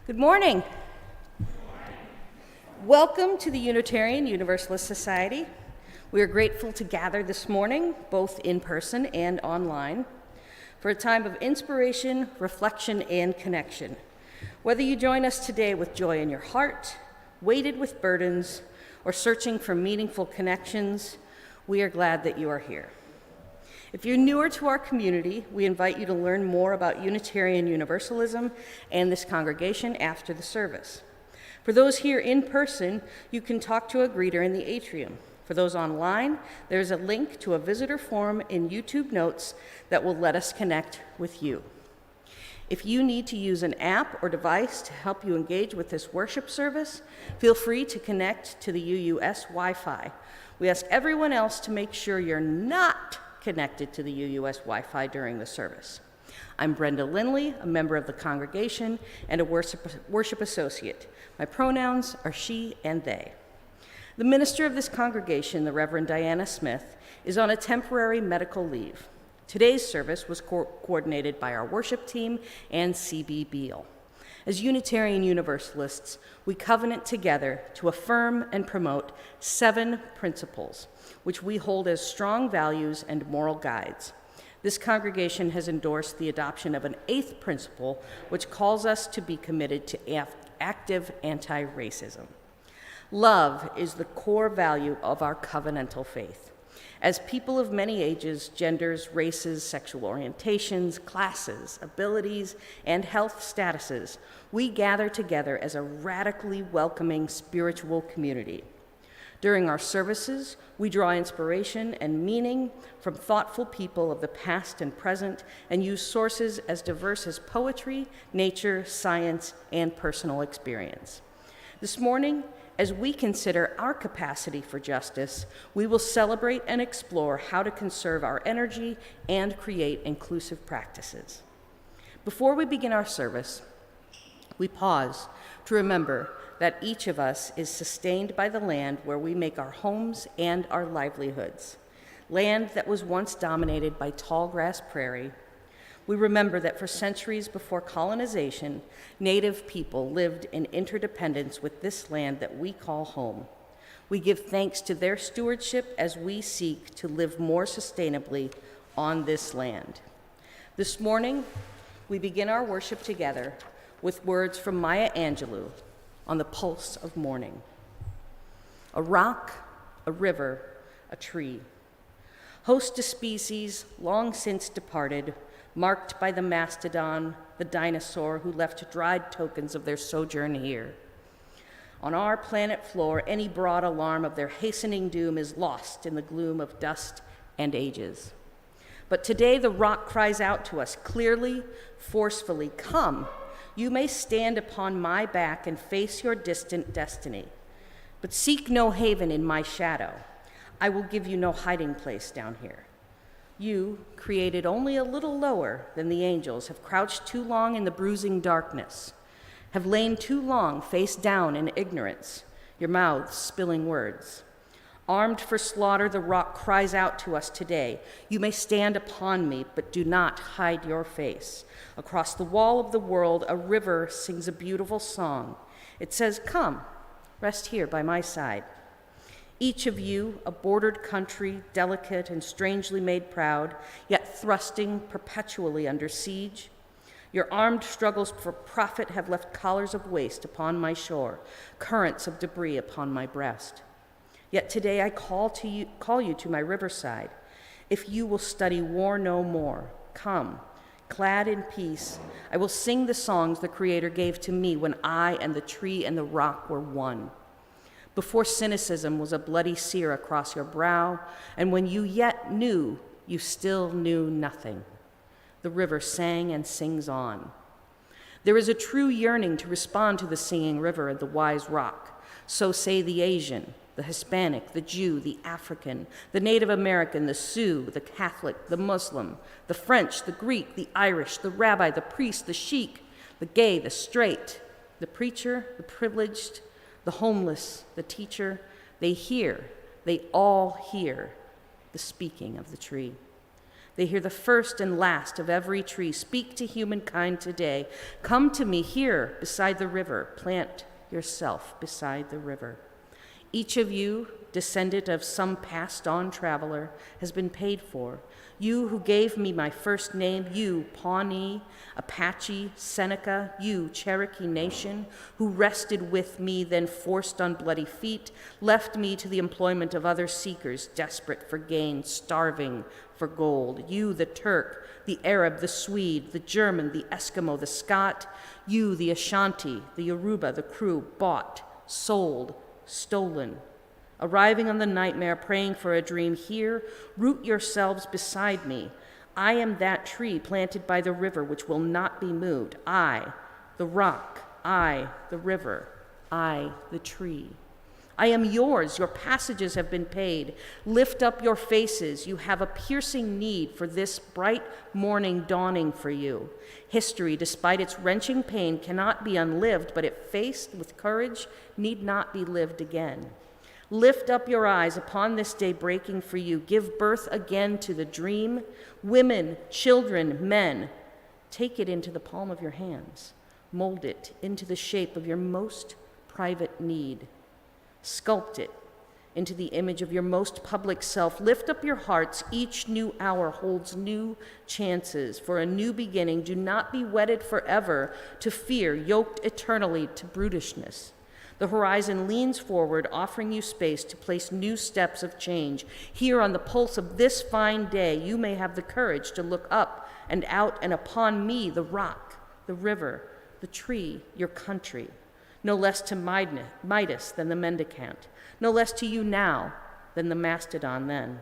Good morning. Welcome to the Unitarian Universalist Society. We are grateful to gather this morning, both in person and online, for a time of inspiration, reflection, and connection. Whether you join us today with joy in your heart, weighted with burdens, or searching for meaningful connections, we are glad that you are here. If you're newer to our community, we invite you to learn more about Unitarian Universalism and this congregation after the service. For those here in person, you can talk to a greeter in the atrium. For those online, there's a link to a visitor form in YouTube Notes that will let us connect with you. If you need to use an app or device to help you engage with this worship service, feel free to connect to the UUS Wi-Fi. We ask everyone else to make sure you're not connected to the UUS Wi-Fi during the service. I'm Brenda Linley, a member of the congregation and a worship associate. My pronouns are she and they. The minister of this congregation, the Reverend Diana Smith, is on a temporary medical leave. Today's service was coordinated by our worship team and CB Beal. As Unitarian Universalists, we covenant together to affirm and promote 7 principles, which we hold as strong values and moral guides. This congregation has endorsed the adoption of an 8th principle, which calls us to be committed to active anti-racism. Love is the core value of our covenantal faith. As people of many ages, genders, races, sexual orientations, classes, abilities, and health statuses, we gather together as a radically welcoming spiritual community. During our services, we draw inspiration and meaning from thoughtful people of the past and present and use sources as diverse as poetry, nature, science, and personal experience. This morning, as we consider our capacity for justice, we will celebrate and explore how to conserve our energy and create inclusive practices. Before we begin our service, we pause to remember that each of us is sustained by the land where we make our homes and our livelihoods, land that was once dominated by tall grass prairie. We remember that for centuries before colonization, Native people lived in interdependence with this land that we call home. We give thanks to their stewardship as we seek to live more sustainably on this land. This morning, we begin our worship together with words from Maya Angelou on the pulse of morning. A rock, a river, a tree. Host to species long since departed, marked by the mastodon, the dinosaur who left dried tokens of their sojourn here. On our planet floor, any broad alarm of their hastening doom is lost in the gloom of dust and ages. But today the rock cries out to us clearly, forcefully, "Come, you may stand upon my back and face your distant destiny. But seek no haven in my shadow. I will give you no hiding place down here. You, created only a little lower than the angels, have crouched too long in the bruising darkness, have lain too long face down in ignorance, your mouths spilling words. Armed for slaughter, the rock cries out to us today. You may stand upon me, but do not hide your face. Across the wall of the world, a river sings a beautiful song. It says, "Come, rest here by my side." Each of you, a bordered country, delicate and strangely made proud, yet thrusting perpetually under siege. Your armed struggles for profit have left collars of waste upon my shore, currents of debris upon my breast. Yet today I call you to my riverside. If you will study war no more, come, clad in peace. I will sing the songs the Creator gave to me when I and the tree and the rock were one. Before cynicism was a bloody sear across your brow, and when you yet knew, you still knew nothing. The river sang and sings on. There is a true yearning to respond to the singing river and the wise rock. So say the Asian, the Hispanic, the Jew, the African, the Native American, the Sioux, the Catholic, the Muslim, the French, the Greek, the Irish, the rabbi, the priest, the sheik, the gay, the straight, the preacher, the privileged, the homeless, the teacher. They all hear the speaking of the tree. They hear the first and last of every tree. Speak to humankind today. Come to me here beside the river. Plant yourself beside the river. Each of you, descendant of some passed-on traveler, has been paid for. You who gave me my first name, you, Pawnee, Apache, Seneca, you, Cherokee Nation, who rested with me, then forced on bloody feet, left me to the employment of other seekers, desperate for gain, starving for gold. You, the Turk, the Arab, the Swede, the German, the Eskimo, the Scot, you, the Ashanti, the Yoruba, the Kru, bought, sold, stolen. Arriving on the nightmare, praying for a dream, here, root yourselves beside me. I am that tree planted by the river which will not be moved. I, the rock, I, the river, I, the tree. I am yours, your passages have been paid. Lift up your faces, you have a piercing need for this bright morning dawning for you. History, despite its wrenching pain, cannot be unlived, but if faced with courage, need not be lived again. Lift up your eyes upon this day breaking for you. Give birth again to the dream. Women, children, men, take it into the palm of your hands. Mold it into the shape of your most private need. Sculpt it into the image of your most public self. Lift up your hearts. Each new hour holds new chances for a new beginning. Do not be wedded forever to fear, yoked eternally to brutishness. The horizon leans forward, offering you space to place new steps of change. Here on the pulse of this fine day, you may have the courage to look up and out and upon me, the rock, the river, the tree, your country. No less to Midas than the mendicant, no less to you now than the mastodon then.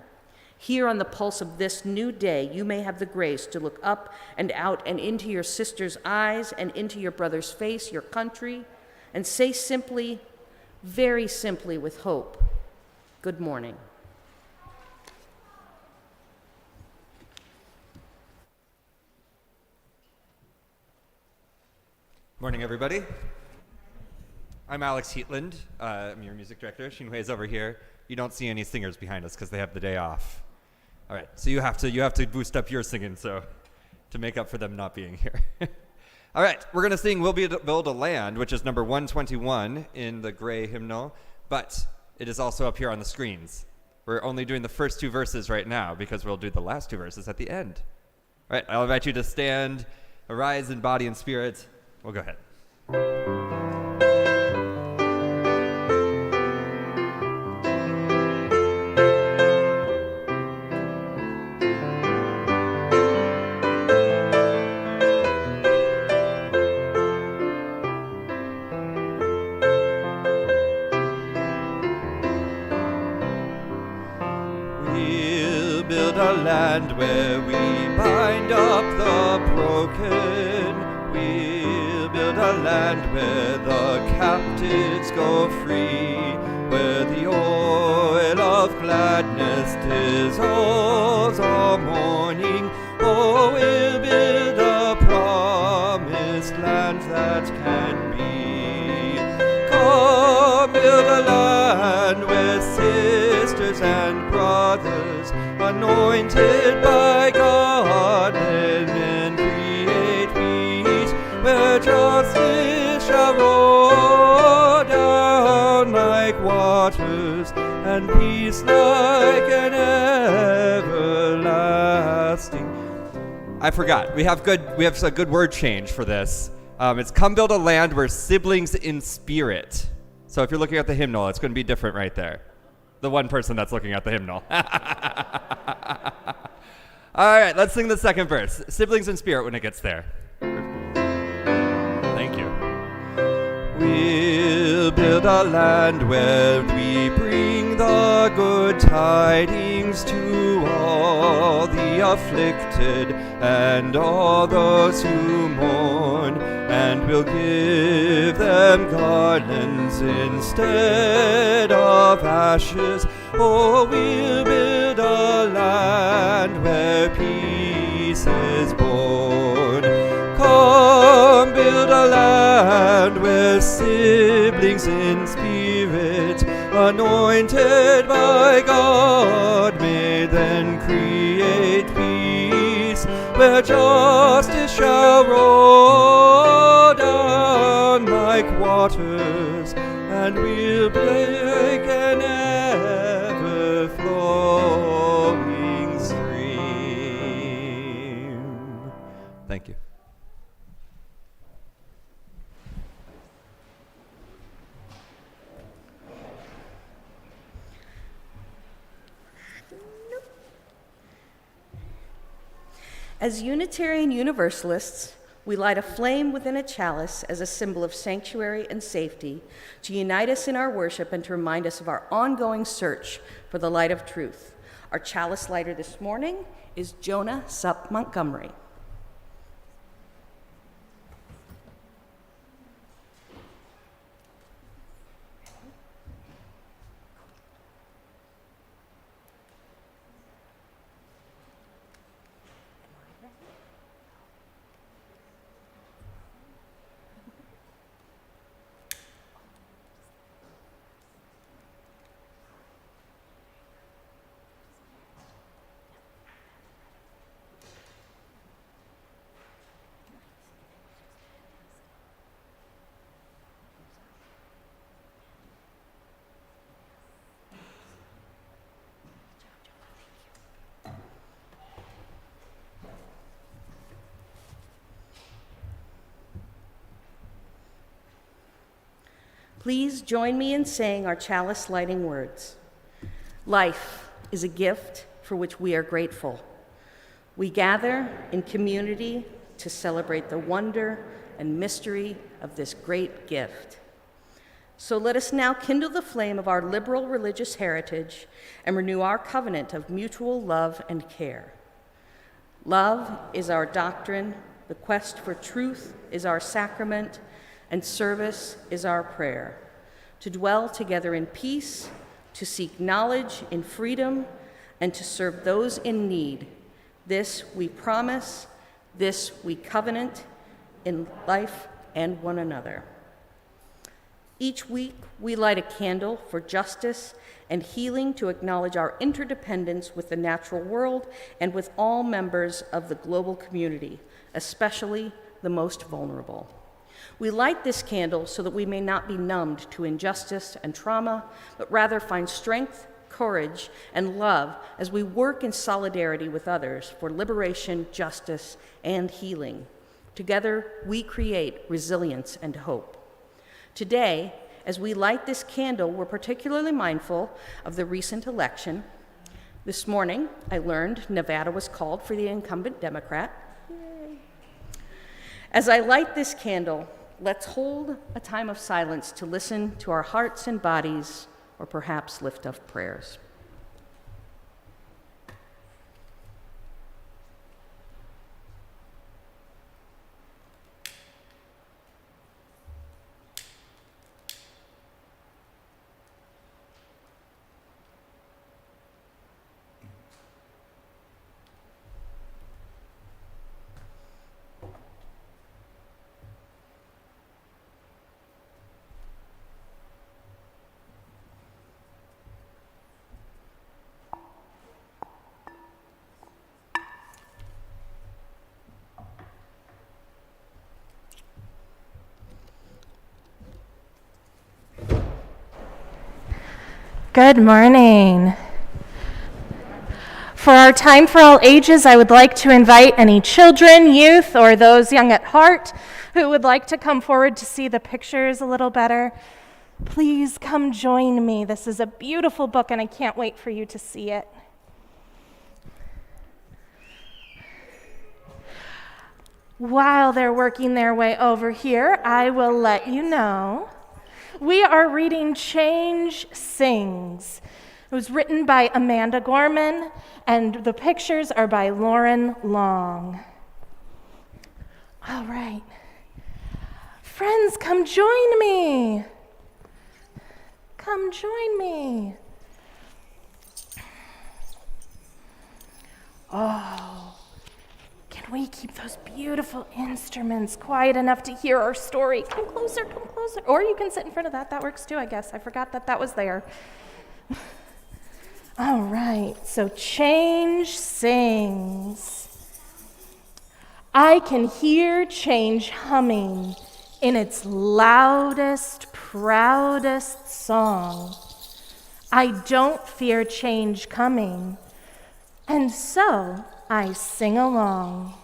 Here on the pulse of this new day, you may have the grace to look up and out and into your sister's eyes and into your brother's face, your country, and say simply, very simply with hope, good morning. Morning, everybody. I'm Alex Heatland. I'm your music director. Xinhui's over here. You don't see any singers behind us because they have the day off. All right, so you have to boost up your singing to make up for them not being here. All right, we're going to sing We'll Build a Land, which is number 121 in the gray hymnal, but it is also up here on the screens. We're only doing the first two verses right now because we'll do the last two verses at the end. All right, I'll invite you to stand, arise in body and spirit. We'll go ahead. Land where we bind up the broken. We'll build a land where the captives go free, where the oil of gladness dissolves all mourning. Oh, we'll build a promised land that can be. Come, build a land where sisters and brothers, anointed by God, live and create peace, where justice shall roll down like waters, and peace like an everlasting. I forgot. We have a good word change for this. It's come build a land where siblings in spirit. So if you're looking at the hymnal, it's going to be different right there. The one person that's looking at the hymnal. All right, let's sing the second verse. Siblings in spirit when it gets there. Thank you. We'll build a land where we bring the good tidings to all the afflicted and all those who mourn, and we'll give them garlands instead of ashes. Oh, we'll build a land where peace is born. Come, build a land where siblings in spirit, anointed by God, may then create peace, where justice shall roll down like waters, and we'll break an ever-flowing stream. Thank you. As Unitarian Universalists, we light a flame within a chalice as a symbol of sanctuary and safety to unite us in our worship and to remind us of our ongoing search for the light of truth. Our chalice lighter this morning is Jonah Sup Montgomery. Please join me in saying our chalice lighting words. Life is a gift for which we are grateful. We gather in community to celebrate the wonder and mystery of this great gift. So let us now kindle the flame of our liberal religious heritage and renew our covenant of mutual love and care. Love is our doctrine, the quest for truth is our sacrament, and service is our prayer. To dwell together in peace, to seek knowledge in freedom, and to serve those in need. This we promise, this we covenant in life and one another. Each week, we light a candle for justice and healing to acknowledge our interdependence with the natural world and with all members of the global community, especially the most vulnerable. We light this candle so that we may not be numbed to injustice and trauma, but rather find strength, courage, and love as we work in solidarity with others for liberation, justice, and healing. Together, we create resilience and hope. Today, as we light this candle, we're particularly mindful of the recent election. This morning, I learned Nevada was called for the incumbent Democrat. Yay. As I light this candle, let's hold a time of silence to listen to our hearts and bodies, or perhaps lift up prayers. Good morning. For our time for all ages, I would like to invite any children, youth, or those young at heart who would like to come forward to see the pictures a little better. Please come join me. This is a beautiful book, and I can't wait for you to see it. While they're working their way over here, I will let you know we are reading Change Sings. It was written by Amanda Gorman, and the pictures are by Lauren Long. All right. Friends, come join me. Come join me. Oh. Can we keep those beautiful instruments quiet enough to hear our story? Come closer, come closer. Or you can sit in front of that. That works too, I guess. I forgot that was there. All right, so Change Sings. I can hear change humming in its loudest, proudest song. I don't fear change coming, and so I sing along.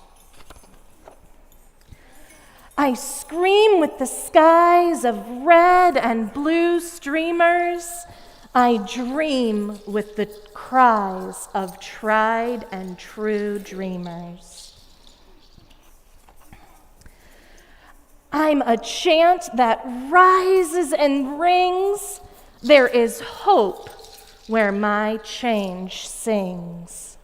I scream with the skies of red and blue streamers. I dream with the cries of tried and true dreamers. I'm a chant that rises and rings. There is hope where my change sings.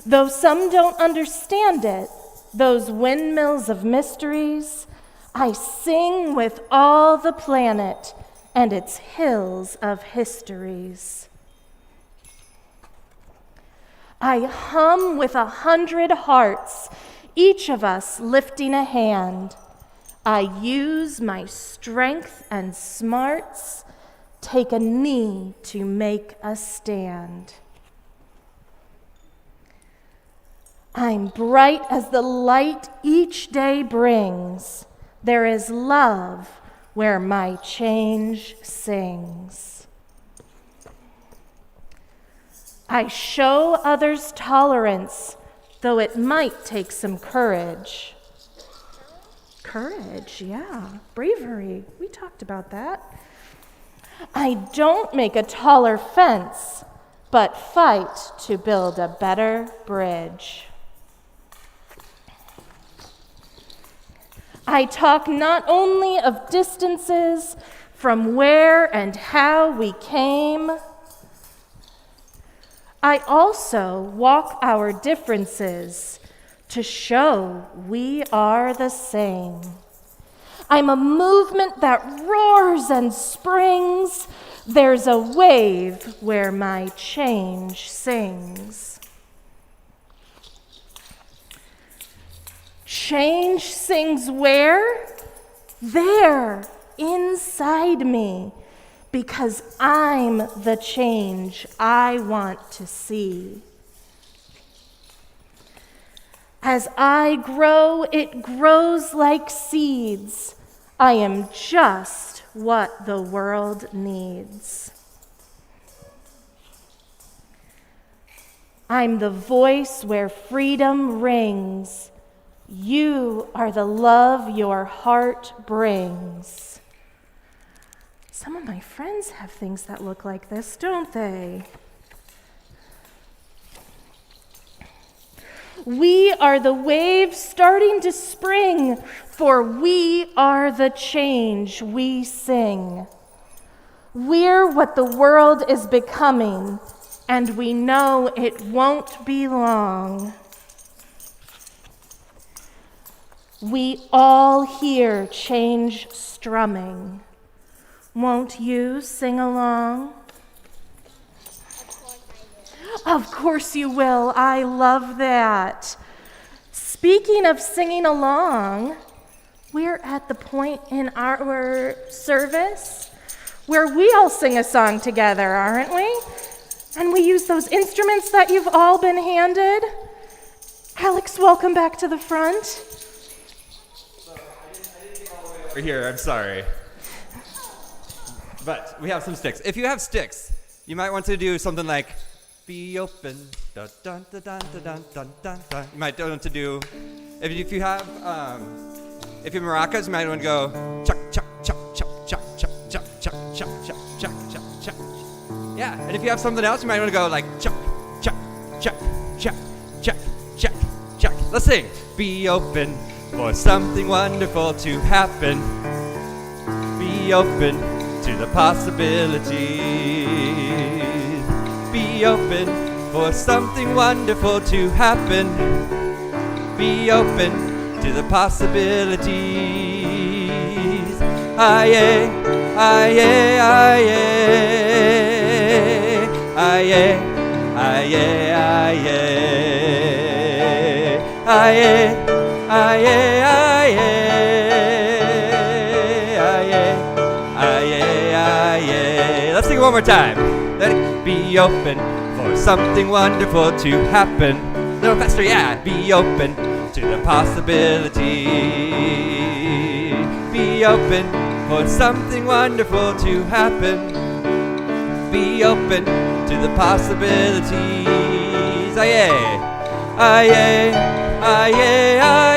Though some don't understand it, those windmills of mysteries, I sing with all the planet and its hills of histories. I hum with 100 hearts, each of us lifting a hand. I use my strength and smarts, take a knee to make a stand. I'm bright as the light each day brings. There is love where my change sings. I show others tolerance, though it might take some courage. Courage, yeah. Bravery, we talked about that. I don't make a taller fence, but fight to build a better bridge. I talk not only of distances from where and how we came, I also walk our differences to show we are the same. I'm a movement that roars and springs. There's a wave where my change sings. Change sings where? There, inside me, because I'm the change I want to see. As I grow, it grows like seeds. I am just what the world needs. I'm the voice where freedom rings. You are the love your heart brings. Some of my friends have things that look like this, don't they? We are the waves starting to spring, for we are the change we sing. We're what the world is becoming, and we know it won't be long. We all hear change strumming. Won't you sing along? Of course you will. I love that. Speaking of singing along, we're at the point in our service where we all sing a song together, aren't we? And we use those instruments that you've all been handed. Alex, welcome back to the front. Over here, I'm sorry. But we have some sticks. If you have sticks, you might want to do something like be open, dun dun dun dun dun dun dun dun. You might want to do, if you have, if you're maracas, you might want to go chuck chuck chuck chuck chuck chuck chuck chuck chuck chuck chuck chuck chuck. Yeah, and if you have something else, you might want to go like chuck chuck chuck chuck chuck chuck chuck. Let's sing. Be open for something wonderful to happen. Be open to the possibilities. Be open for something wonderful to happen. Be open to the possibilities. Aye, aye, aye, aye, aye, aye, aye, aye. Aye, aye, aye, aye. Let's sing it one more time. Let it be open for something wonderful to happen. little faster, yeah. Be open to the possibility. Be open for something wonderful to happen. Be open to the possibilities. Aye, aye, aye, aye, aye,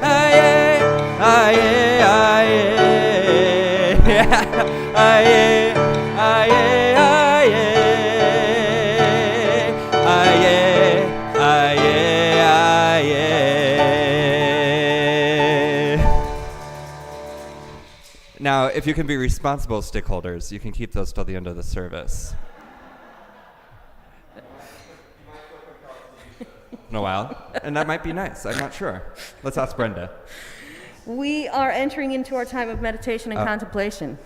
aye, aye, aye, aye, Now, if you can be responsible stickholders, you can keep those till the end of the service. In a while, and that might be nice. I'm not sure. Let's ask Brenda. We are entering into our time of meditation and contemplation.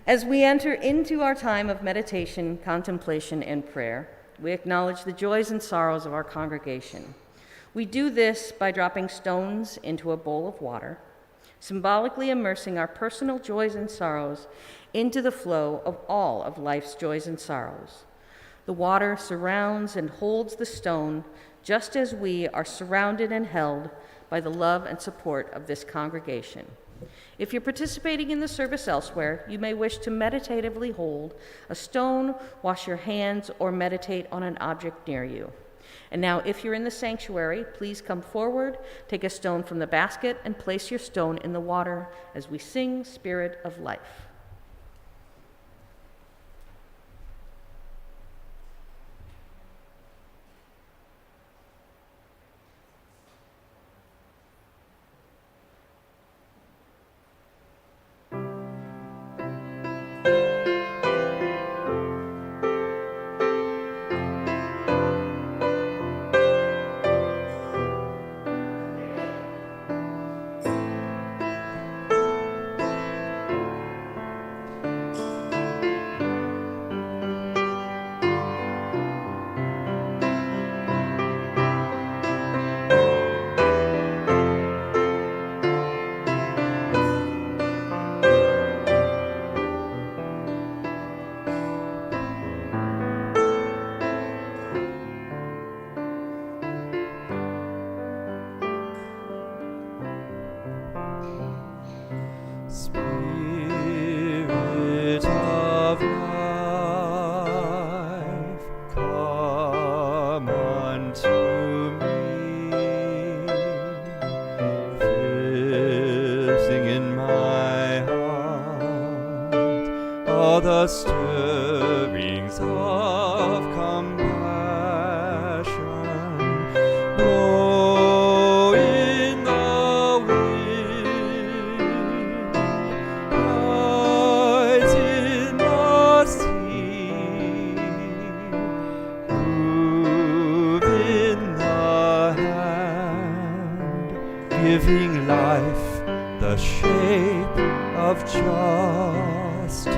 As we enter into our time of meditation, contemplation, and prayer, we acknowledge the joys and sorrows of our congregation. We do this by dropping stones into a bowl of water, symbolically immersing our personal joys and sorrows into the flow of all of life's joys and sorrows. The water surrounds and holds the stone just as we are surrounded and held by the love and support of this congregation. If you're participating in the service elsewhere, you may wish to meditatively hold a stone, wash your hands, or meditate on an object near you. And now, if you're in the sanctuary, please come forward, take a stone from the basket, and place your stone in the water as we sing Spirit of Life. Spirit of life, come unto me, filling in my heart all the stirrings of compassion. Blow in the wind, rise in the sea, move in the hand, giving life the shape of justice.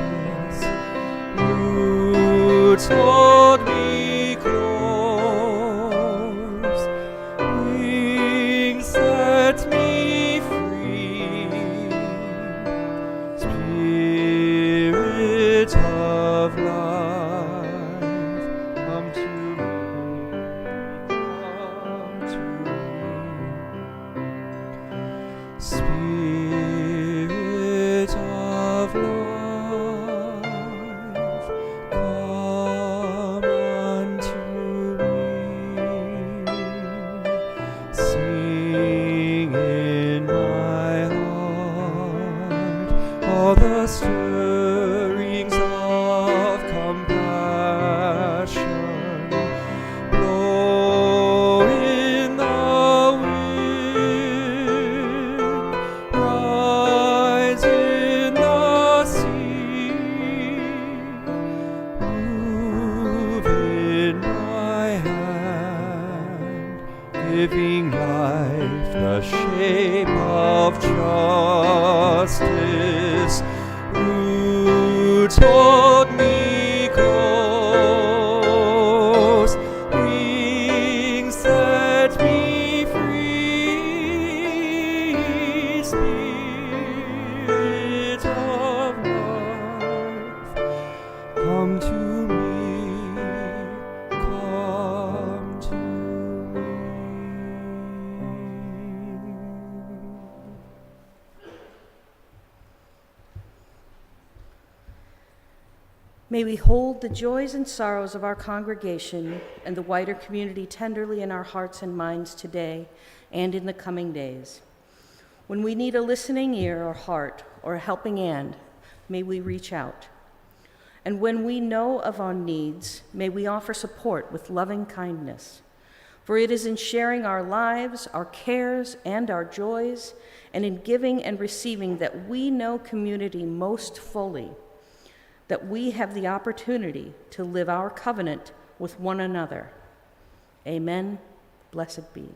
Roots hold me close, wings set me free. Spirit of life, come to me, come to me. Spirit of life, come unto me. Sing in my heart all the stirrings of compassion. Blow in the wind, rise in the sea, move in my hand, giving life the shape of justice. Roots hold me close, wings set me free. Spirit of life, May we hold the joys and sorrows of our congregation and the wider community tenderly in our hearts and minds today and in the coming days. When we need a listening ear or heart or a helping hand, may we reach out. And when we know of our needs, may we offer support with loving kindness. For it is in sharing our lives, our cares, and our joys, and in giving and receiving that we know community most fully, that we have the opportunity to live our covenant with one another. Amen. Blessed be.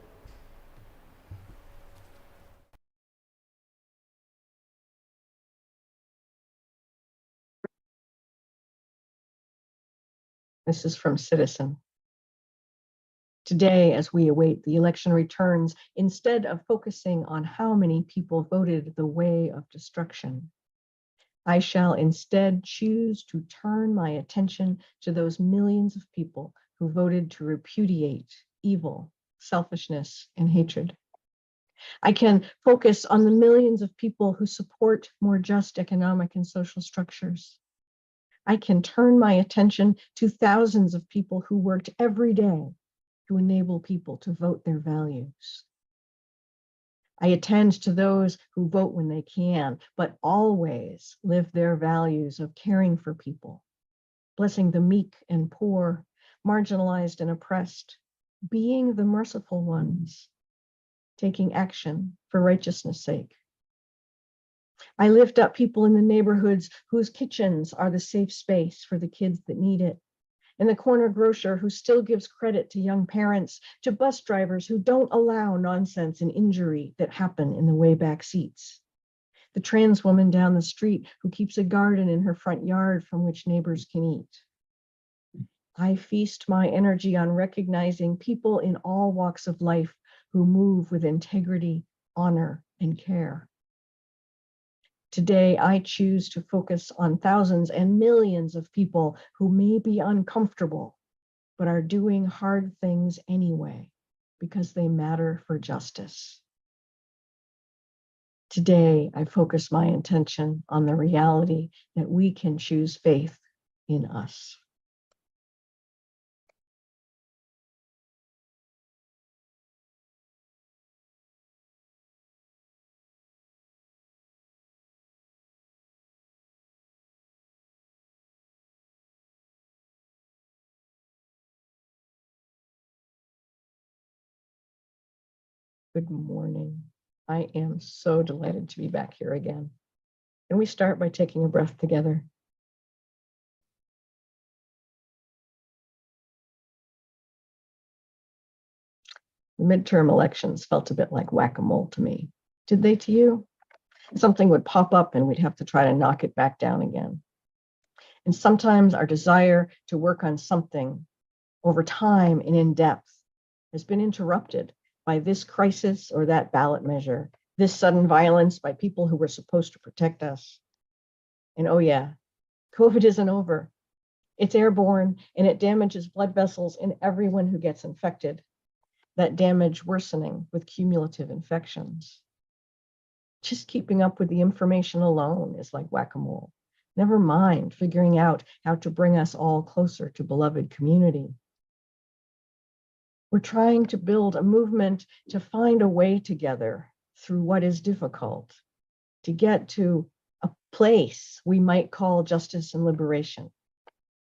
This is from Citizen. Today, as we await the election returns, instead of focusing on how many people voted the way of destruction, I shall instead choose to turn my attention to those millions of people who voted to repudiate evil, selfishness, and hatred. I can focus on the millions of people who support more just economic and social structures. I can turn my attention to thousands of people who worked every day to enable people to vote their values. I attend to those who vote when they can, but always live their values of caring for people, blessing the meek and poor, marginalized and oppressed, being the merciful ones, taking action for righteousness' sake. I lift up people in the neighborhoods whose kitchens are the safe space for the kids that need it, and the corner grocer who still gives credit to young parents, to bus drivers who don't allow nonsense and injury that happen in the way back seats, the trans woman down the street who keeps a garden in her front yard from which neighbors can eat. I feast my energy on recognizing people in all walks of life who move with integrity, honor, and care. Today, I choose to focus on thousands and millions of people who may be uncomfortable, but are doing hard things anyway because they matter for justice. Today, I focus my intention on the reality that we can choose faith in us. Good morning. I am so delighted to be back here again. Can we start by taking a breath together? The midterm elections felt a bit like whack-a-mole to me. Did they to you? Something would pop up and we'd have to try to knock it back down again. And sometimes our desire to work on something over time and in depth has been interrupted by this crisis or that ballot measure, this sudden violence by people who were supposed to protect us. And oh yeah, COVID isn't over. It's airborne and it damages blood vessels in everyone who gets infected. That damage worsening with cumulative infections. Just keeping up with the information alone is like whack-a-mole. Never mind figuring out how to bring us all closer to beloved community. We're trying to build a movement to find a way together through what is difficult, to get to a place we might call justice and liberation,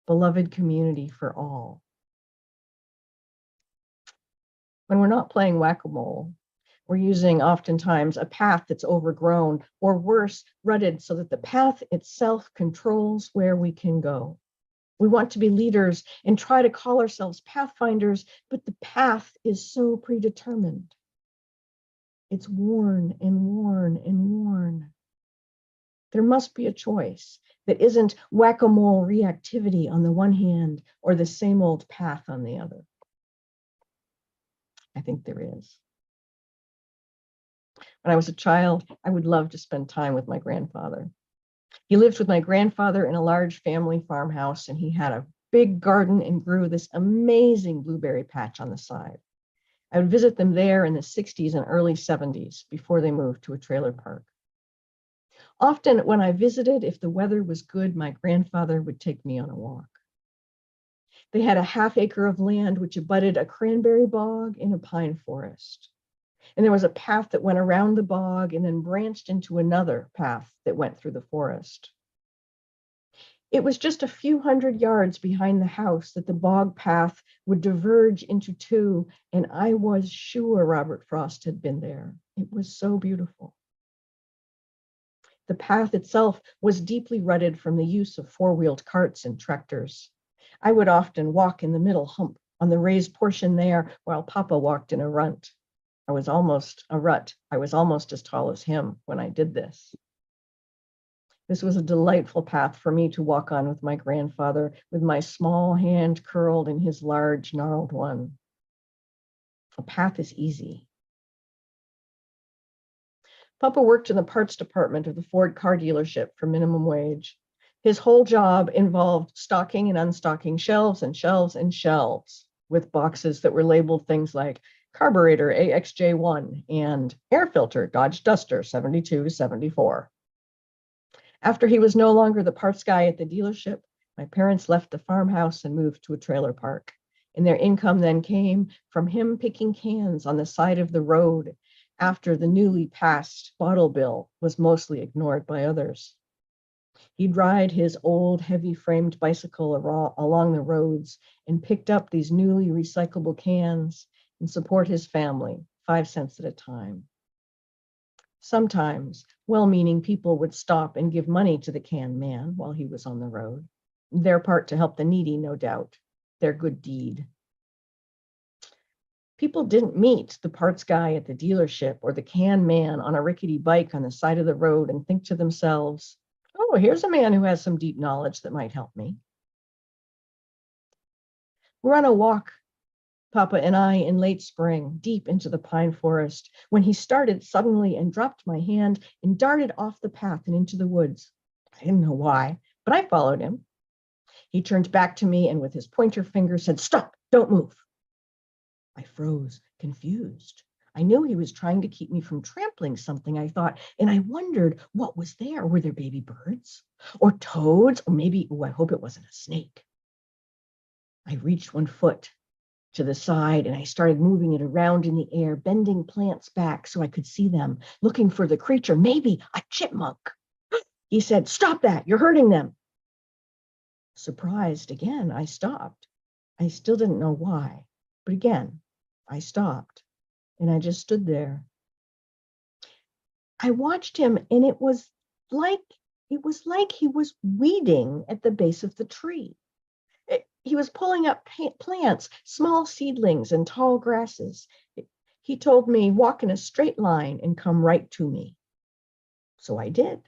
beloved community for all. When we're not playing whack-a-mole, we're using oftentimes a path that's overgrown or worse, rutted so that the path itself controls where we can go. We want to be leaders and try to call ourselves Pathfinders, but the path is so predetermined. It's worn and worn and worn. There must be a choice that isn't whack-a-mole reactivity on the one hand or the same old path on the other. I think there is. When I was a child, I would love to spend time with my grandfather. He lived with my grandfather in a large family farmhouse, and he had a big garden and grew this amazing blueberry patch on the side. I would visit them there in the 60s and early 70s before they moved to a trailer park. Often when I visited, if the weather was good, my grandfather would take me on a walk. They had a half acre of land which abutted a cranberry bog in a pine forest. And there was a path that went around the bog and then branched into another path that went through the forest. It was just a few hundred yards behind the house that the bog path would diverge into two, and I was sure Robert Frost had been there. It was so beautiful. The path itself was deeply rutted from the use of four-wheeled carts and tractors. I would often walk in the middle hump on the raised portion there while Papa walked in a rut. I was almost as tall as him when I did this. This was a delightful path for me to walk on with my grandfather, with my small hand curled in his large, gnarled one. A path is easy. Papa worked in the parts department of the Ford car dealership for minimum wage. His whole job involved stocking and unstocking shelves and shelves and shelves with boxes that were labeled things like carburetor AXJ1 and air filter Dodge Duster 72 to 74. After he was no longer the parts guy at the dealership, my parents left the farmhouse and moved to a trailer park. And their income then came from him picking cans on the side of the road after the newly passed bottle bill was mostly ignored by others. He'd ride his old heavy-framed bicycle along the roads and picked up these newly recyclable cans and support his family, 5 cents at a time. Sometimes well-meaning people would stop and give money to the can man while he was on the road. Their part to help the needy, no doubt, their good deed. People didn't meet the parts guy at the dealership or the can man on a rickety bike on the side of the road and think to themselves, oh, here's a man who has some deep knowledge that might help me. We're on a walk, Papa and I, in late spring, deep into the pine forest, when he started suddenly and dropped my hand and darted off the path and into the woods. I didn't know why, but I followed him. He turned back to me and with his pointer finger said, stop, don't move. I froze, confused. I knew he was trying to keep me from trampling something, I thought, and I wondered what was there. Were there baby birds or toads or maybe, I hope it wasn't a snake. I reached one foot to the side and I started moving it around in the air, bending plants back so I could see them, looking for the creature, maybe a chipmunk. He said, stop that, you're hurting them. Surprised again, I stopped. I still didn't know why, but again, I stopped and I just stood there. I watched him and it was like he was weeding at the base of the tree. He was pulling up plants, small seedlings and tall grasses. He told me, walk in a straight line and come right to me. So I did.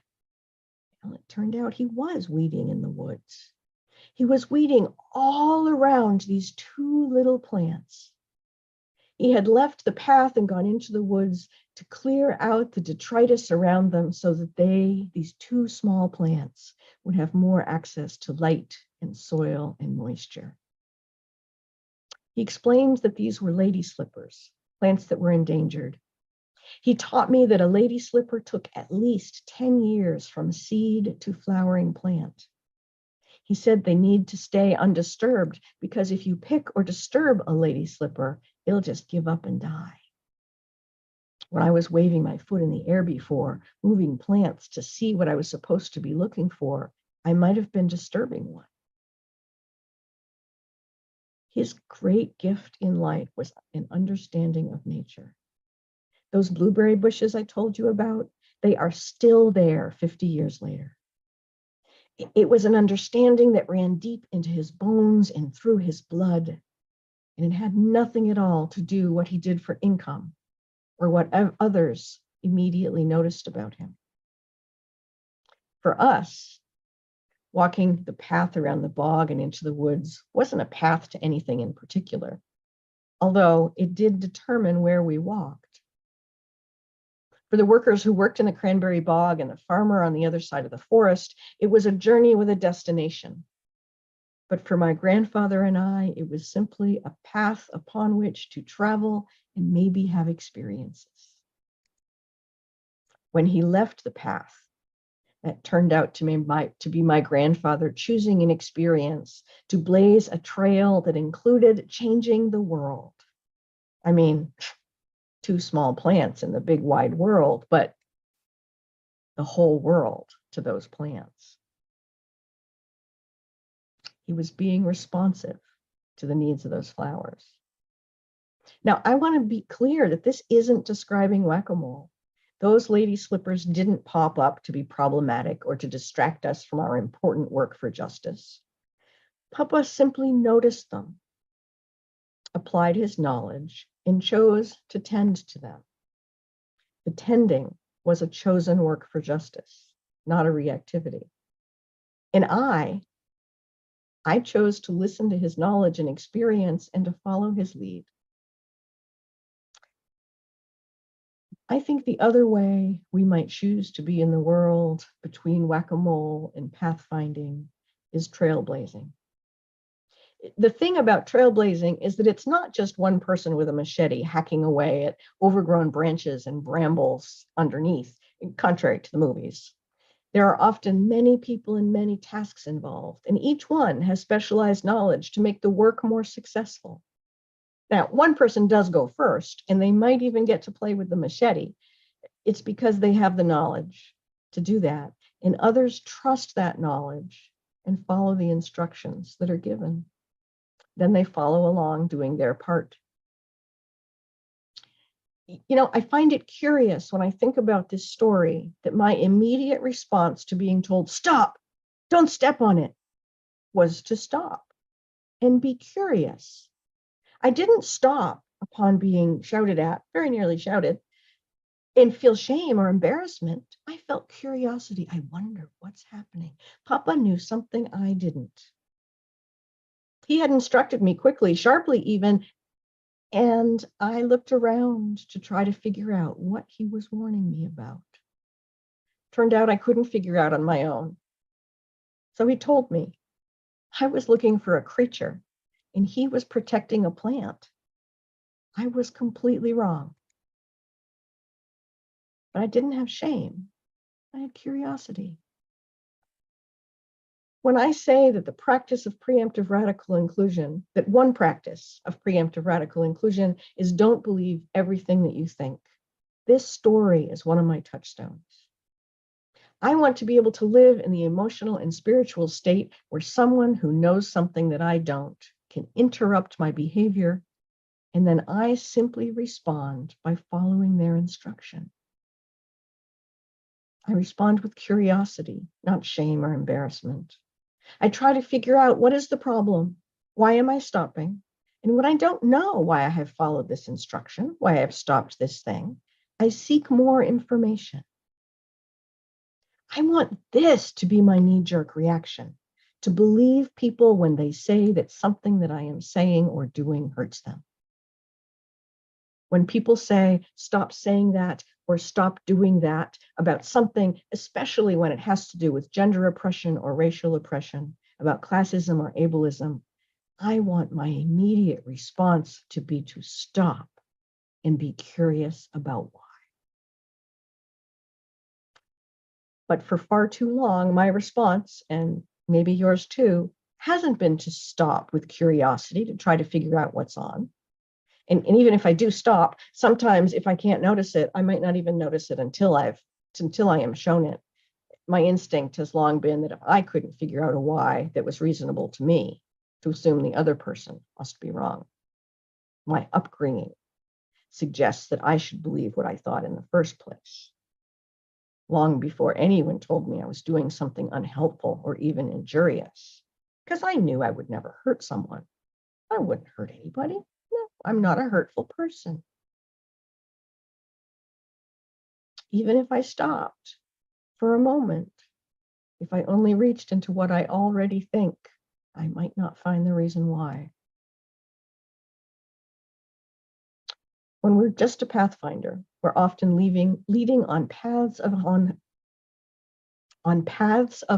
Well, it turned out he was weeding in the woods. He was weeding all around these two little plants. He had left the path and gone into the woods to clear out the detritus around them so that these two small plants, would have more access to light and soil and moisture. He explained that these were lady slippers, plants that were endangered. He taught me that a lady slipper took at least 10 years from seed to flowering plant. He said they need to stay undisturbed because if you pick or disturb a lady slipper, it'll just give up and die. When I was waving my foot in the air before, moving plants to see what I was supposed to be looking for, I might have been disturbing one. His great gift in life was an understanding of nature. Those blueberry bushes I told you about, they are still there 50 years later. It was an understanding that ran deep into his bones and through his blood. And it had nothing at all to do what he did for income or what others immediately noticed about him. For us, walking the path around the bog and into the woods wasn't a path to anything in particular, although it did determine where we walked. For the workers who worked in the cranberry bog and the farmer on the other side of the forest, it was a journey with a destination. But for my grandfather and I, it was simply a path upon which to travel and maybe have experiences. When he left the path, that turned out to be my grandfather choosing an experience to blaze a trail that included changing the world. I mean, two small plants in the big wide world, but the whole world to those plants. He was being responsive to the needs of those flowers. Now, I want to be clear that this isn't describing whack-a-mole. Those lady slippers didn't pop up to be problematic or to distract us from our important work for justice. Papa simply noticed them, applied his knowledge, and chose to tend to them. The tending was a chosen work for justice, not a reactivity. And I chose to listen to his knowledge and experience and to follow his lead. I think the other way we might choose to be in the world between whack-a-mole and pathfinding is trailblazing. The thing about trailblazing is that it's not just one person with a machete hacking away at overgrown branches and brambles underneath, contrary to the movies. There are often many people and many tasks involved, and each one has specialized knowledge to make the work more successful. Now, one person does go first, and they might even get to play with the machete. It's because they have the knowledge to do that, and others trust that knowledge and follow the instructions that are given. Then they follow along doing their part. You know, I find it curious when I think about this story that my immediate response to being told, stop, don't step on it, was to stop and be curious. I didn't stop upon being shouted at, very nearly shouted, and feel shame or embarrassment. I felt curiosity. I wonder what's happening. Papa knew something I didn't. He had instructed me quickly, sharply even, and I looked around to try to figure out what he was warning me about. Turned out I couldn't figure out on my own. So he told me I was looking for a creature and he was protecting a plant. I was completely wrong. But I didn't have shame. I had curiosity. When I say that the practice of preemptive radical inclusion, that one practice of preemptive radical inclusion is don't believe everything that you think, this story is one of my touchstones. I want to be able to live in the emotional and spiritual state where someone who knows something that I don't can interrupt my behavior, and then I simply respond by following their instruction. I respond with curiosity, not shame or embarrassment. I try to figure out what is the problem, why am I stopping, and when I don't know why I have followed this instruction, why I have stopped this thing, I seek more information. I want this to be my knee-jerk reaction, to believe people when they say that something that I am saying or doing hurts them. When people say, stop saying that or stop doing that about something, especially when it has to do with gender oppression or racial oppression, about classism or ableism, I want my immediate response to be to stop and be curious about why. But for far too long, my response, and maybe yours too, hasn't been to stop with curiosity to try to figure out what's on. And even if I do stop, sometimes if I can't notice it, I might not even notice it until I am shown it. My instinct has long been that if I couldn't figure out a why that was reasonable to me, to assume the other person must be wrong. My upbringing suggests that I should believe what I thought in the first place, long before anyone told me I was doing something unhelpful or even injurious, because I knew I would never hurt someone. I wouldn't hurt anybody. No, I'm not a hurtful person. Even if I stopped for a moment, if I only reached into what I already think, I might not find the reason why. When we're just a Pathfinder, we're often leading on paths of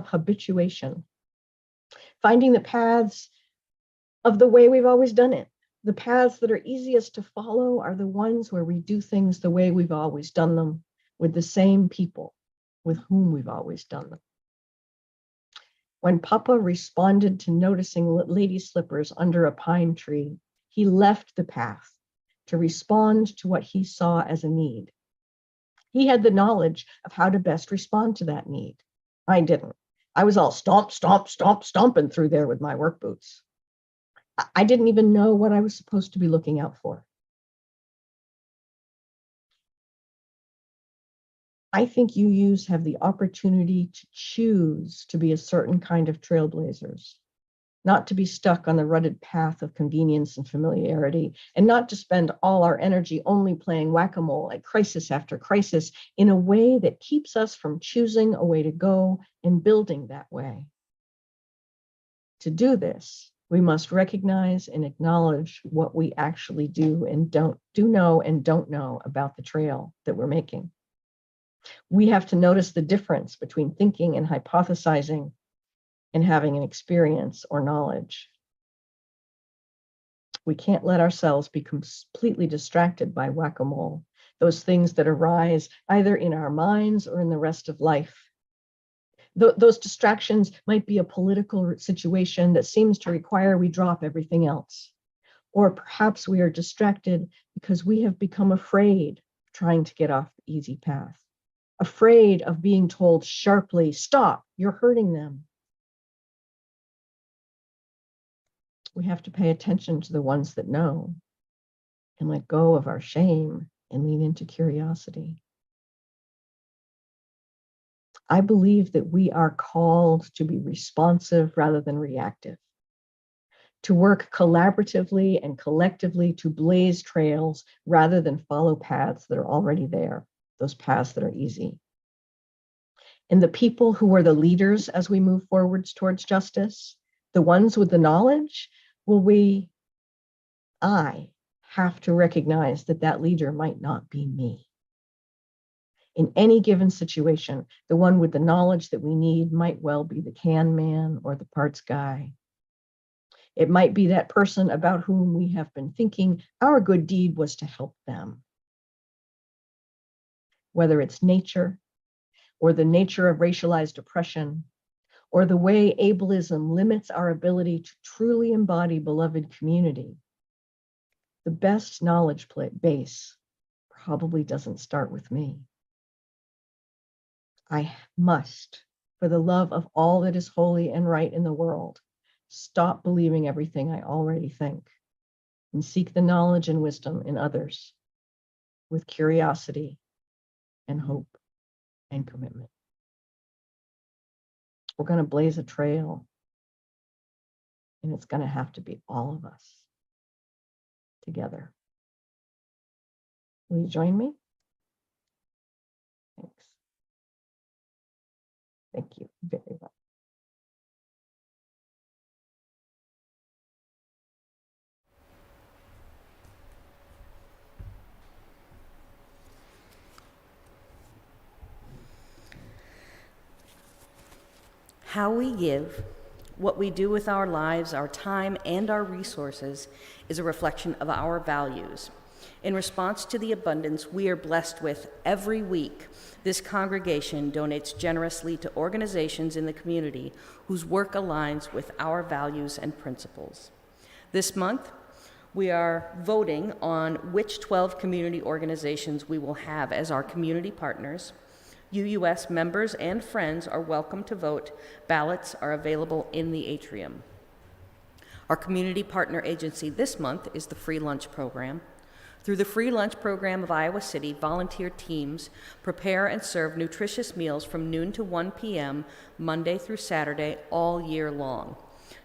habituation, finding the paths of the way we've always done it. The paths that are easiest to follow are the ones where we do things the way we've always done them, with the same people, with whom we've always done them. When Papa responded to noticing lady slippers under a pine tree, he left the path to respond to what he saw as a need. He had the knowledge of how to best respond to that need. I didn't. I was all stomping through there with my work boots. I didn't even know what I was supposed to be looking out for. I think UUs have the opportunity to choose to be a certain kind of trailblazers, not to be stuck on the rutted path of convenience and familiarity, and not to spend all our energy only playing whack-a-mole at crisis after crisis in a way that keeps us from choosing a way to go and building that way. To do this, we must recognize and acknowledge what we actually do know and don't know about the trail that we're making. We have to notice the difference between thinking and hypothesizing and having an experience or knowledge. We can't let ourselves be completely distracted by whack-a-mole, those things that arise either in our minds or in the rest of life. Those distractions might be a political situation that seems to require we drop everything else. Or perhaps we are distracted because we have become afraid of trying to get off the easy path, afraid of being told sharply, stop, you're hurting them. We have to pay attention to the ones that know and let go of our shame and lean into curiosity. I believe that we are called to be responsive rather than reactive, to work collaboratively and collectively to blaze trails rather than follow paths that are already there, those paths that are easy. And the people who are the leaders as we move forwards towards justice, the ones with the knowledge, I have to recognize that that leader might not be me. In any given situation, the one with the knowledge that we need might well be the can man or the parts guy. It might be that person about whom we have been thinking our good deed was to help them. Whether it's nature, or the nature of racialized oppression, or the way ableism limits our ability to truly embody beloved community, the best knowledge base probably doesn't start with me. I must, for the love of all that is holy and right in the world, stop believing everything I already think and seek the knowledge and wisdom in others with curiosity and hope and commitment. We're going to blaze a trail, and it's going to have to be all of us together. Will you join me? Thanks. Thank you very much. How we give, what we do with our lives, our time, and our resources is a reflection of our values. In response to the abundance we are blessed with every week, this congregation donates generously to organizations in the community whose work aligns with our values and principles. This month, we are voting on which 12 community organizations we will have as our community partners. UUS members and friends are welcome to vote. Ballots are available in the atrium. Our community partner agency this month is the Free Lunch Program. Through the Free Lunch Program of Iowa City, volunteer teams prepare and serve nutritious meals from noon to 1 p.m. Monday through Saturday all year long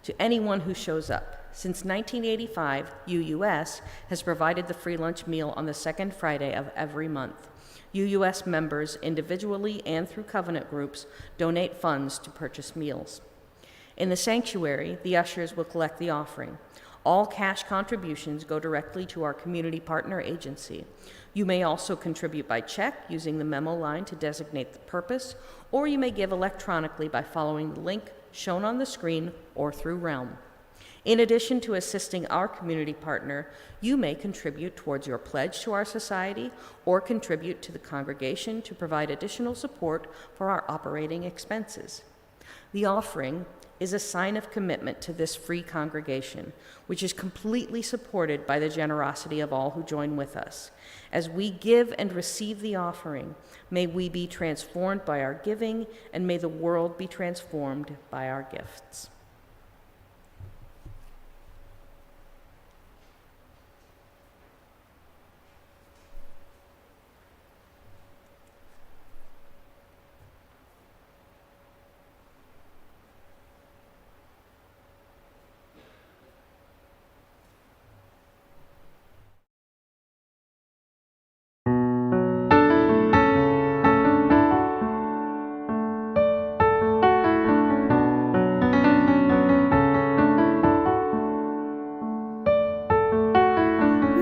to anyone who shows up. Since 1985, UUS has provided the free lunch meal on the second Friday of every month. UUS members, individually and through covenant groups, donate funds to purchase meals. In the sanctuary, the ushers will collect the offering. All cash contributions go directly to our community partner agency. You may also contribute by check using the memo line to designate the purpose, or you may give electronically by following the link shown on the screen or through Realm. In addition to assisting our community partner, you may contribute towards your pledge to our society or contribute to the congregation to provide additional support for our operating expenses. The offering is a sign of commitment to this free congregation, which is completely supported by the generosity of all who join with us. As we give and receive the offering, may we be transformed by our giving, and may the world be transformed by our gifts.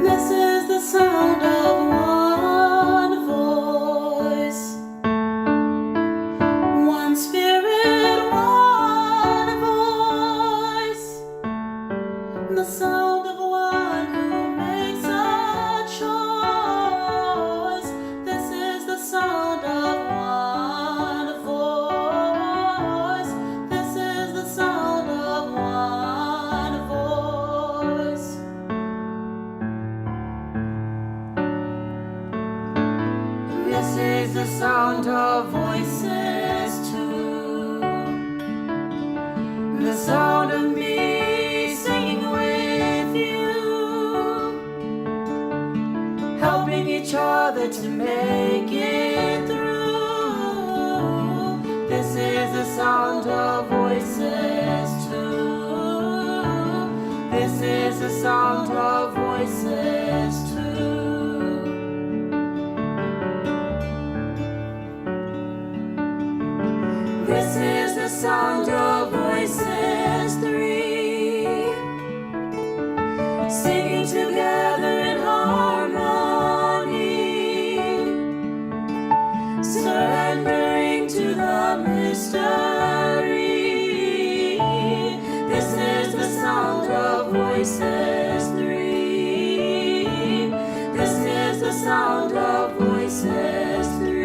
This is the sound of one voice, one spirit, one voice, the sound of one who makes a choice. This is the sound of one voice. This is the sound of one voice. This is the sound of voices too, the sound of me singing with you, helping each other to make it through. This is the sound of voices too. This is the sound of voices too. This is the sound of voices three, singing together in harmony, surrendering to the mystery. This is the sound of voices three. This is the sound of voices three.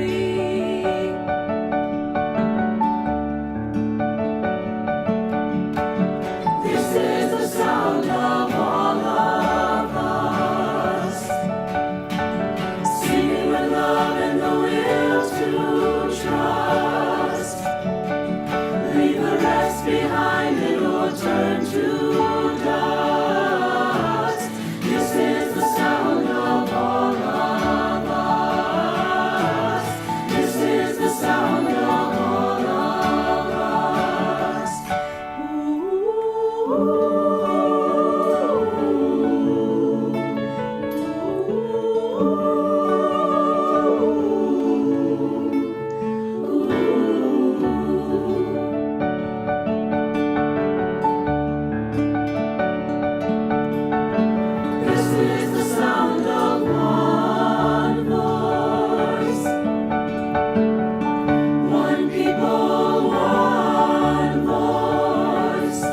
This is the sound of all of us, singing with love and the will to trust. Leave the rest behind and we'll turn to dust. This is the sound of all of us. This is the sound of all of us. This is the sound of one voice, one people, one voice,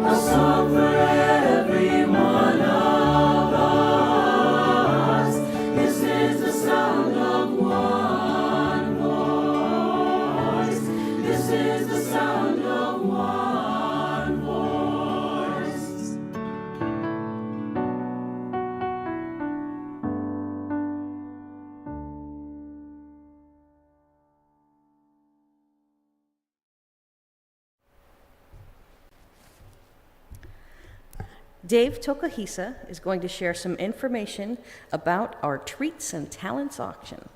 a song for every one of us. This is the sound of one voice. This is the sound of one voice. Dave Tokahisa is going to share some information about our Treats and Talents auction.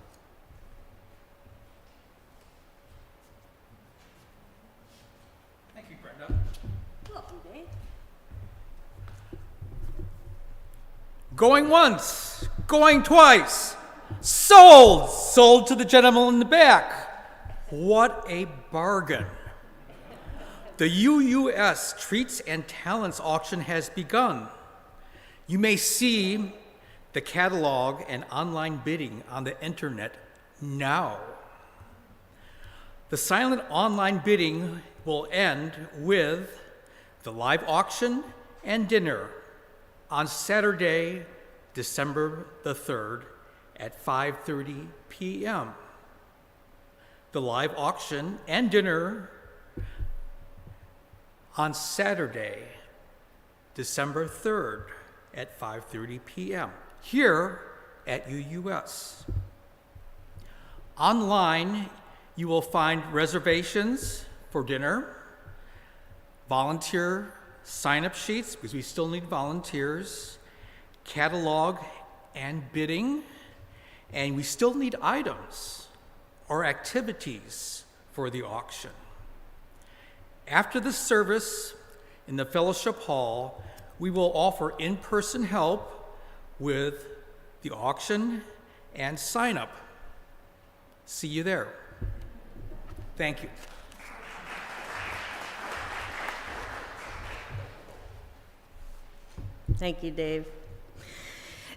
Thank you, Brenda. Welcome, Dave. Going once, going twice. Sold! Sold to the gentleman in the back. What a bargain. The UUS Treats and Talents auction has begun. You may see the catalog and online bidding on the internet now. The silent online bidding will end with the live auction and dinner on Saturday, December the 3rd at 5:30 p.m. The live auction and dinner on Saturday, December 3rd at 5:30 p.m. here at UUS. Online, you will find reservations for dinner, volunteer sign-up sheets, because we still need volunteers, catalog and bidding, and we still need items or activities for the auction. After the service in the fellowship hall, we will offer in-person help with the auction and sign-up. See you there. Thank you. Thank you, Dave.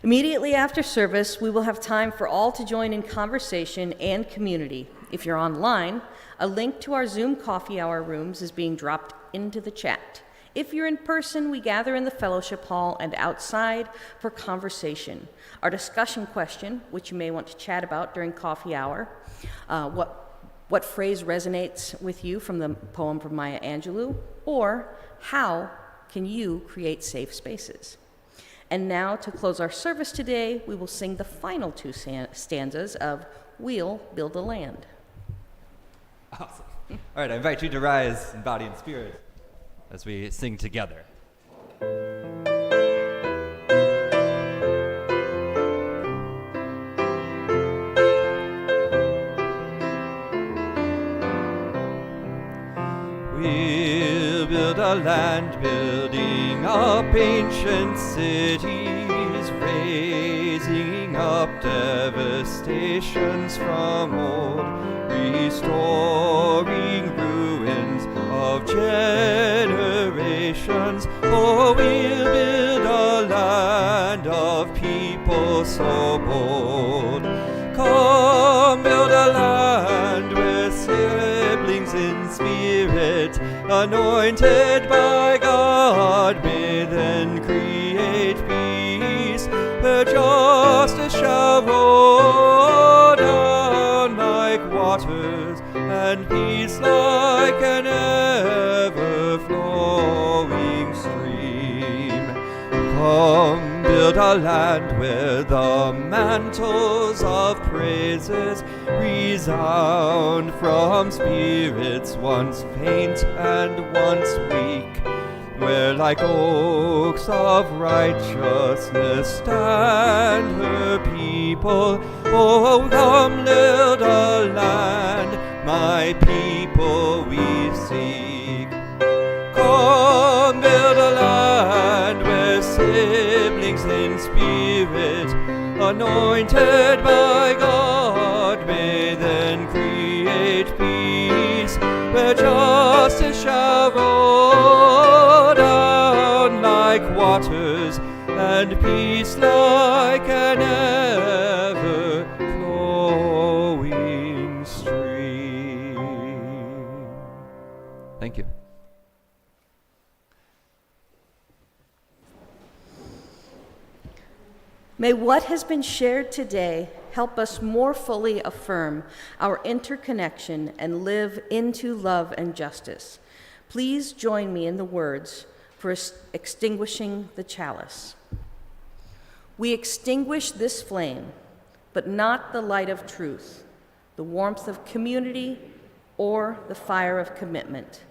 Immediately after service, we will have time for all to join in conversation and community. If you're online, a link to our Zoom coffee hour rooms is being dropped into the chat. If you're in person, we gather in the fellowship hall and outside for conversation. Our discussion question, which you may want to chat about during coffee hour, what phrase resonates with you from the poem from Maya Angelou, or how can you create safe spaces? And now, to close our service today, we will sing the final two stanzas of We'll Build a Land. Awesome. All right, I invite you to rise in body and spirit as we sing together. We'll build a land, building up ancient cities, raising up devastations from old, restoring ruins of generations. Oh, we'll build a land of people so bold. Come, build a land where siblings in spirit, anointed by God, may then create peace, where justice shall roll down like waters, and peace like an ever-flowing stream. Come, build a land where the mantles of praises resound from spirits once faint and once weak, where like oaks of righteousness stand her people. Oh, come, build a land, my people we seek. Come, build a land where siblings in spirit, anointed by God, may then create peace, where justice shall roll down like waters, and peace like an ever-flowing stream. Thank you. May what has been shared today help us more fully affirm our interconnection and live into love and justice. Please join me in the words for extinguishing the chalice. We extinguish this flame, but not the light of truth, the warmth of community, or the fire of commitment.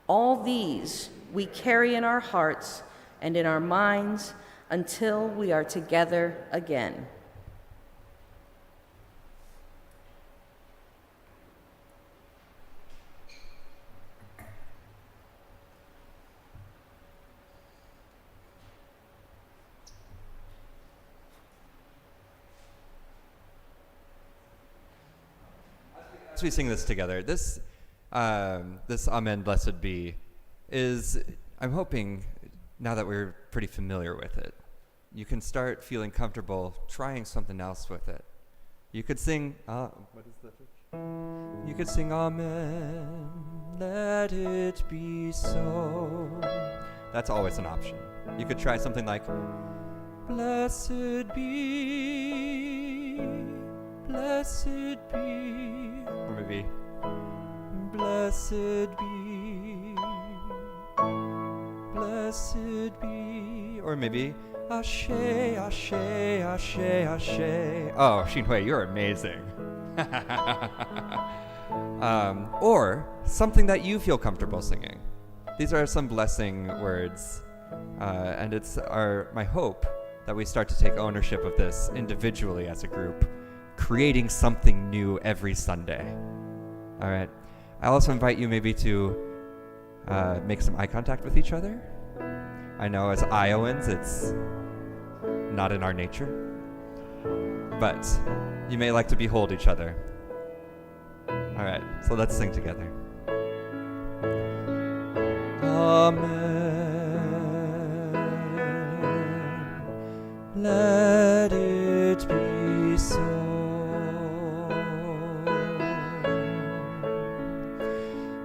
All these we carry in our hearts and in our minds until we are together again. As we sing this together, this Amen, Blessed Be, is, I'm hoping, now that we're pretty familiar with it, you can start feeling comfortable trying something else with it. You could sing, what is the church? You could sing Amen, let it be so. That's always an option. You could try something like, blessed be, or maybe, blessed be, or maybe, Ashe, Ashe, Ashe, Ashe. Oh, Xinhui, you're amazing. Or something that you feel comfortable singing. These are some blessing words, and it's my hope that we start to take ownership of this individually as a group, creating something new every Sunday. All right. I'll also invite you maybe to make some eye contact with each other. I know as Iowans, it's not in our nature, but you may like to behold each other. All right, so let's sing together. Amen. Let it be so.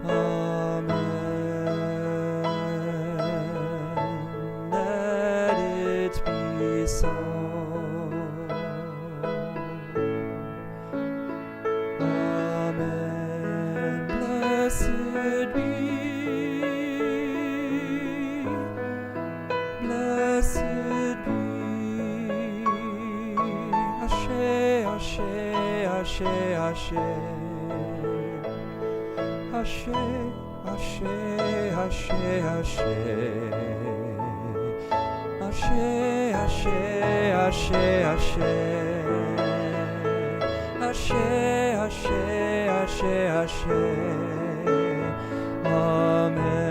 Amen. Let it be so. Amen. Blessed be. Blessed be. Ashe, Ashe, Ashe, Ashe. Ashe, Ashe, Ashe, Ashe. Ashe, Ashe, Ashe, Ashe. Ashe, Ashe, Ashe, Ashe. Amen.